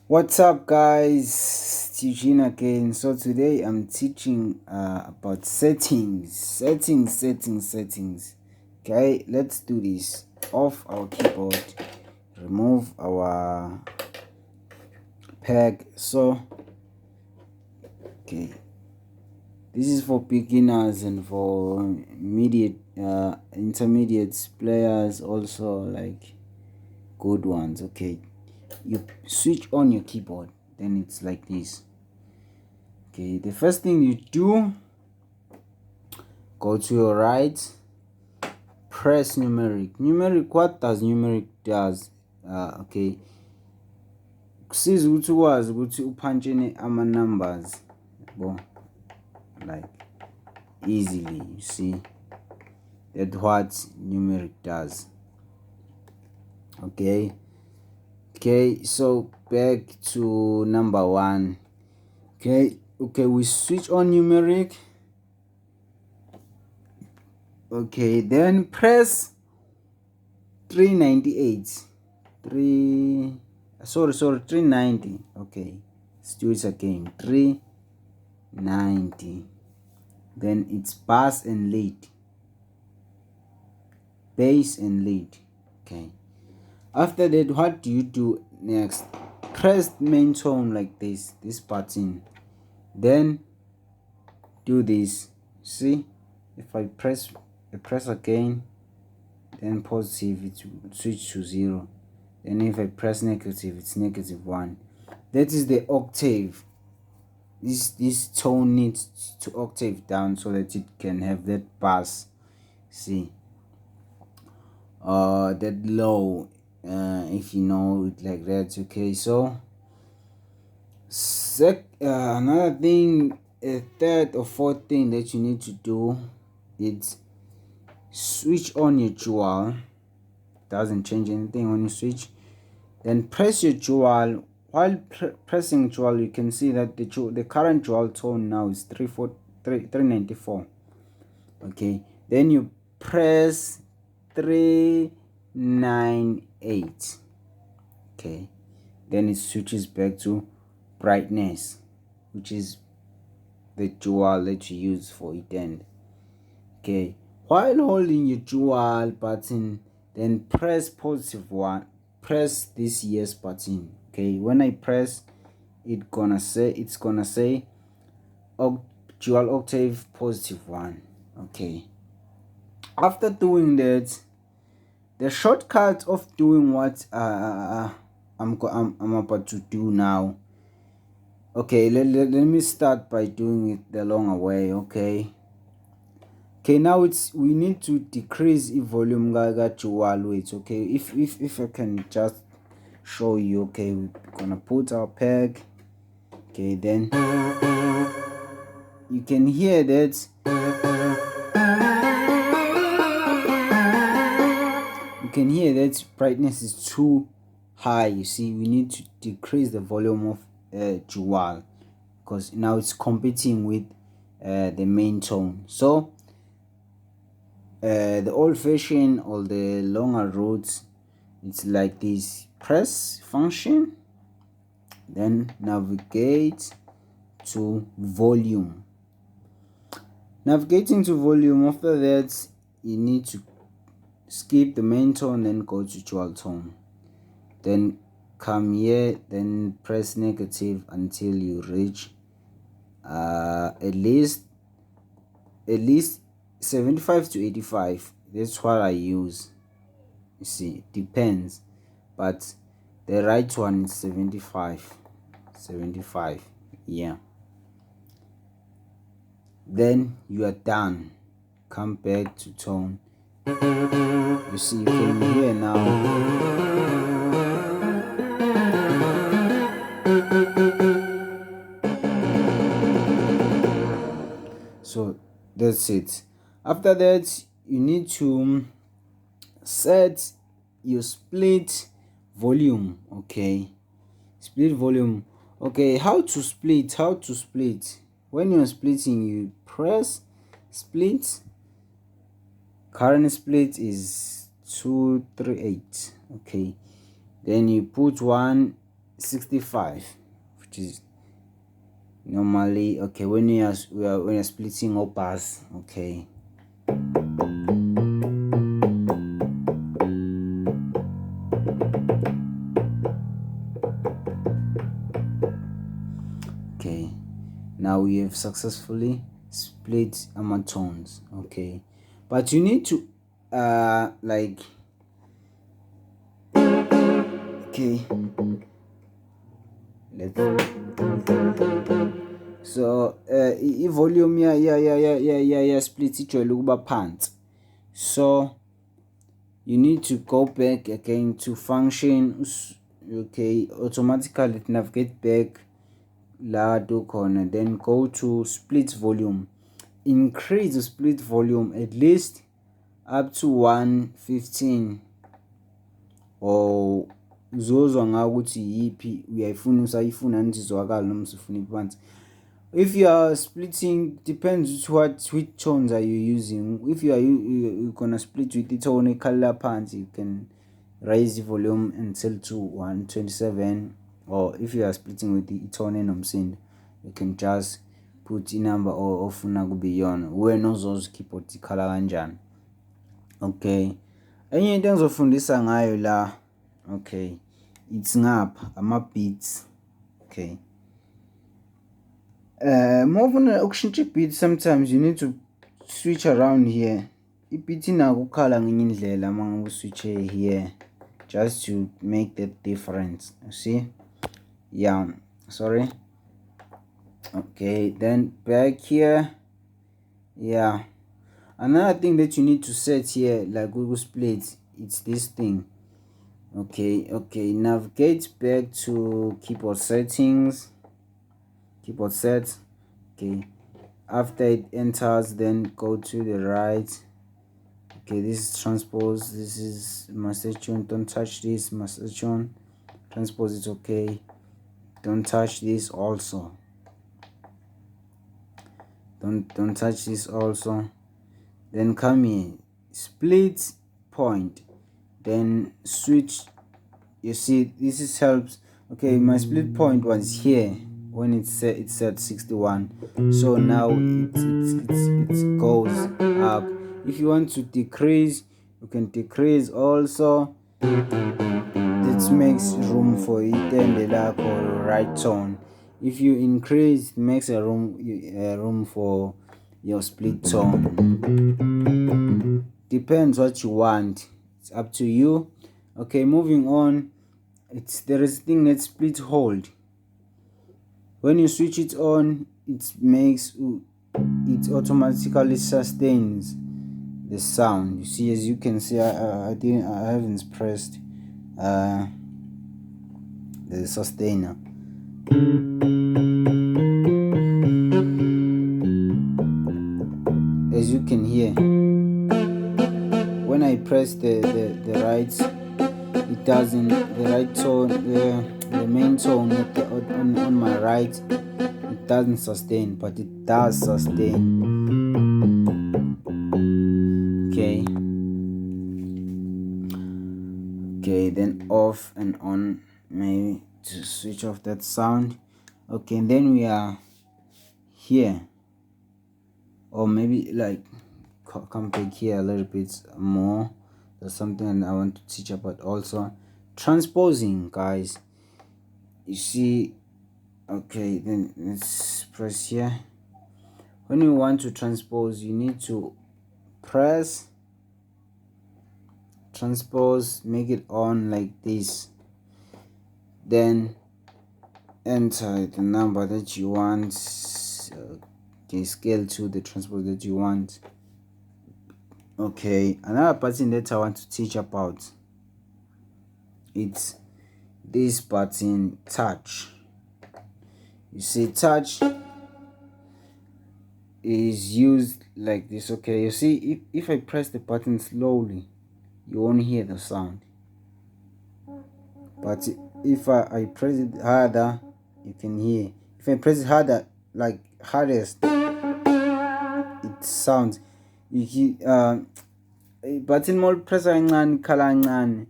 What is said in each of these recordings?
What's up, guys? It's Eugene again. So today I'm teaching about settings. Okay, let's do this. Off our keyboard, remove our peg. So okay, this is for beginners and for intermediate players, also like good ones. Okay, you switch on your keyboard, then it's like this. Okay, the first thing you do, go to your right, press numeric. What does numeric does? Okay, kusiza ukuthi ukwazi ukuthi uphantshene ama numbers like easily. You see that's what numeric does. Okay, so back to number 1. Okay, we switch on numeric. Okay, then press 398. 390. Okay, let's do it again. 390. Then it's bass and lead. Bass and lead. Okay. After that, what do you do next? Press main tone like this button. Then do this. See, if I press again, then positive, it will switch to 0. Then if I press negative, it's -1. That is the octave. This tone needs to octave down so that it can have that bass. See, that low, if you know it like that. Okay, so another thing, a third or fourth thing that you need to do is switch on your dual. Doesn't change anything when you switch. Then press your dual. While pressing dual, you can see that the current dual tone now is 394. Okay, then you press 398. Okay, then it switches back to brightness, which is the dual that you use for it. And okay, while holding your dual button, then press +1. Press this yes button. Okay, when I press, it's gonna say dual octave +1. Okay, after doing that, the shortcut of doing what I'm about to do now. Okay, let me start by doing it the longer way. Okay, now we need to decrease the volume ga dual weight. Okay, if I can just show you. Okay, we're gonna put our peg. Okay, then you can hear that brightness is too high. You see, we need to decrease the volume of dual because now it's competing with the main tone. So the old-fashioned or the longer routes, it's like this: press function, then navigate to volume. Navigating to volume, after that you need to skip the main tone and go to dual tone, then come here, then press negative until you reach at least 75 to 85. That's what I use. You see, it depends, but the right one is 75. Yeah, then you are done. Come back to tone. You see, you can hear now. So that's it. After that, you need to set your split volume. Okay, split volume. Okay, how to split? When you're splitting, you press split. Current split is 238. Okay, then you put 1 65, which is normally okay when you're splitting or bars. Okay, okay, now we have successfully split our tones. Okay, but you need to like, okay, let's, so volume yeah split ijwayele ukuba phansi, so you need to go back again to function. Okay, automatically navigate back la do corner, then go to split volume, increase the split volume at least up to 115, or uzozwa ngakuthi yipi uyayifuna usayifuna nizwakala noma usifuna iphansi. If you are splitting, depends which tones are you using. If you're gonna split with the tone color pants, you can raise the volume until to 127, or if you are splitting with the tone nomsindo, you can just put in number or ofuna kube yona wena ozozikhipha ukuthi ikhala kanjani. Okay, enye into engizofundisa ngayo la, okay, it's ngapha ama beats. Okay, more ukushintsha beat, sometimes you need to switch around here. I-beat inako ukukhala ngenye indlela mangabe uswitch here, just to make that difference. You see? Yeah, sorry. Okay, then back here. Yeah, another thing that you need to set here, like Google Split, it's this thing. Okay, navigate back to keyboard settings, keyboard set. Okay, after it enters, then go to the right. Okay, this is transpose, this is master tune, don't touch this. Master tune, transpose is okay, don't touch this also, don't touch this also. Then come here, split point, then switch. You see, this is helps. Okay, my split point was here when it's set 61, so now it goes up. If you want to decrease, you can decrease also. This makes room for it and the lack or right tone. If you increase, it makes a room for your split tone. Depends what you want, it's up to you. Okay, moving on, there is a thing that split hold. When you switch it on, it automatically sustains the sound. You see, as you can see, I haven't pressed the sustainer. As you can hear, when I press the right, it doesn't, the right tone, the main tone on my right, it doesn't sustain, but it does sustain. Okay, then off and on, maybe to switch off that sound. Okay, and then we are here, or maybe like come back here a little bit more. There's something I want to teach about also. Transposing, guys. You see, okay, then let's press here. When you want to transpose, you need to press transpose, make it on like this, then enter the number that you want. Okay, scale to the transpose that you want. Okay, another button that I want to teach about, it's this button, touch. You see, touch is used like this. Okay, you see, if I press the button slowly, you won't hear the sound, but if I press it harder, you can hear. If I press it harder, like hardest, it sounds. You hear button more press kancane, khala kancane,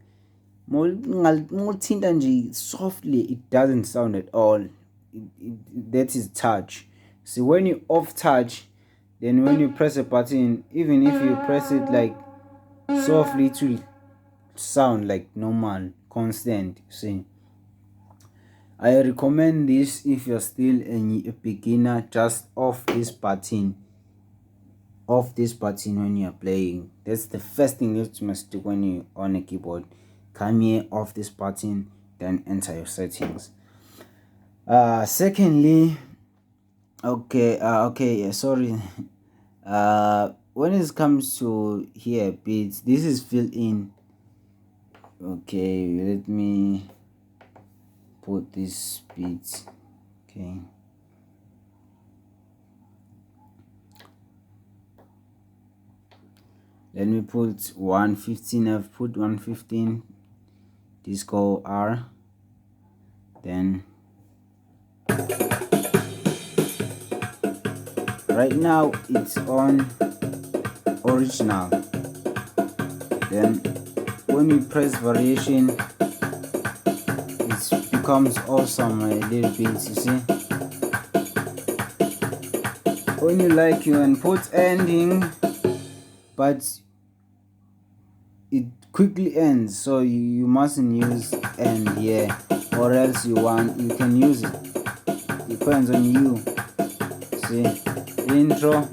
ngalithinta nje softly, it doesn't sound at all. That is touch. See, when you off touch, then when you press a button, even if you press it like softly, it will sound like normal, constant. See, I recommend this if you're still a beginner. Just off this button when you're playing. That's the first thing you must do when you on a keyboard. Come here, off this button, then enter your settings. Secondly, sorry. When it comes to here beats, this is fill in. Okay, let me put this beats. Okay, let me put 115. I've put 115. Disco R. Then right now it's on original. Then when you press variation, it becomes awesome a little bit, you see. When you like, you can put ending, but it quickly ends, so you mustn't use end here, or else you can use it. Depends on you. See, intro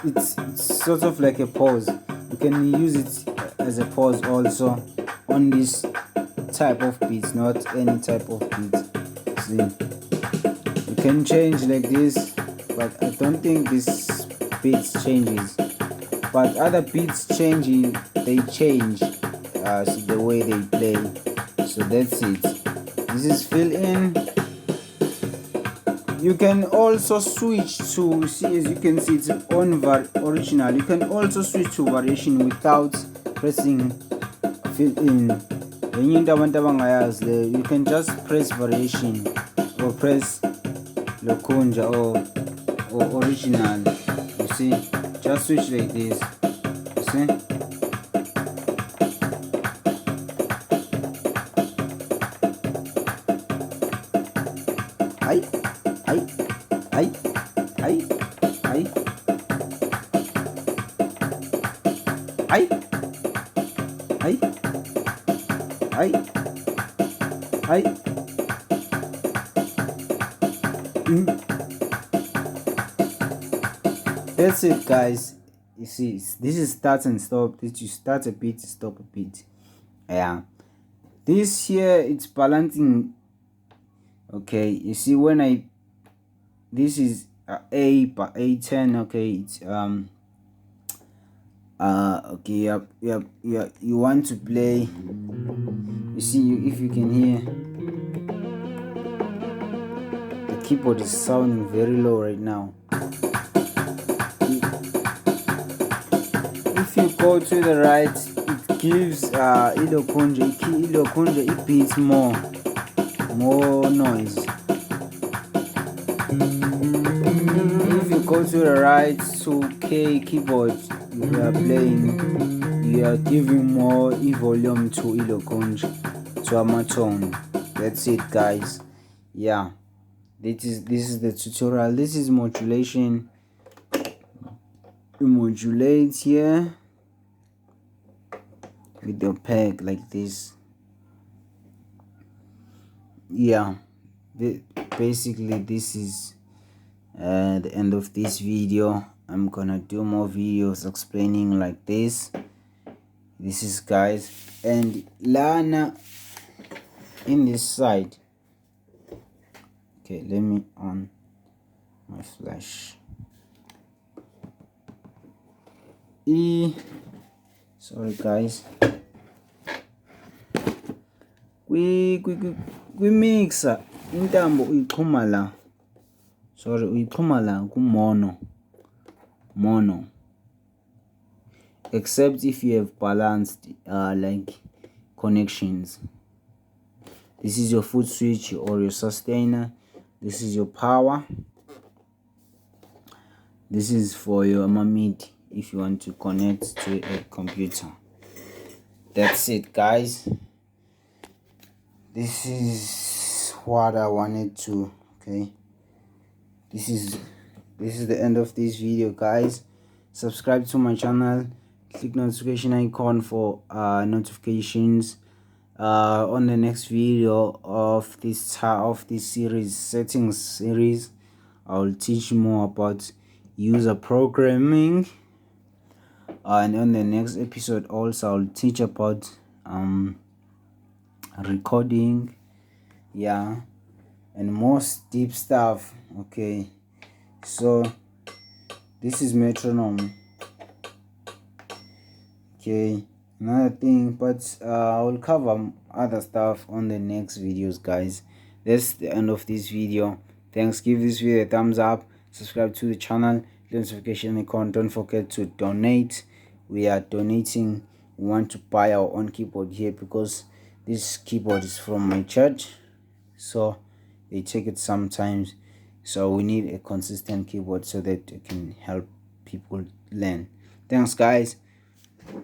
it's sort of like a pause. You can use it as a pause also on this type of beats, not any type of beats. See, you can change like this, but I don't think this beats changes. But other beats they change the way they play. So that's it. This is fill in. You can also switch to, see, as you can see, it's on original. You can also switch to variation without pressing fill in. You can just press variation or press lokunja or original. You see, just switch like this. You see. Ay. That's it, guys. You see, this is start and stop. This you start a beat, stop a beat. Yeah, this here it's balancing. Okay, you see, when this is A10. Okay, it's okay, you want to play. You see, if you can hear, the keyboard is sounding very low right now. If you go to the right, it gives ilokunja it beats more noise. If you go to the right to K keyboard, you are playing, you are giving more volume to ilokunja, to amatone. That's it, guys. Yeah, this is the tutorial. This is modulation. You modulate here with your peg like this. Yeah, basically this is the end of this video. I'm gonna do more videos explaining like this. This is, guys, and Lana in this side. Okay, let me on my flash. Sorry, guys. Mixer intambo uyixhuma la. Sorry, uyixhuma la ku mono. Except if you have balanced like connections. This is your foot switch or your sustainer. This is your power. This is for your MIDI if you want to connect to a computer. That's it, guys. this is what I wanted to. Okay, this is the end of this video, guys. Subscribe to my channel, click notification icon for notifications on the next video of this series, settings series. I'll teach more about user programming, and on the next episode also I'll teach about recording, yeah, and more deep stuff. Okay, so this is metronome. Okay, another thing, but I will cover other stuff on the next videos, guys. That's the end of this video. Thanks. Give this video a thumbs up, subscribe to the channel, notification icon. Don't forget to donate. We are donating. We want to buy our own keyboard here because this keyboard is from my church, so they take it sometimes. So we need a consistent keyboard so that it can help people learn. Thanks, guys.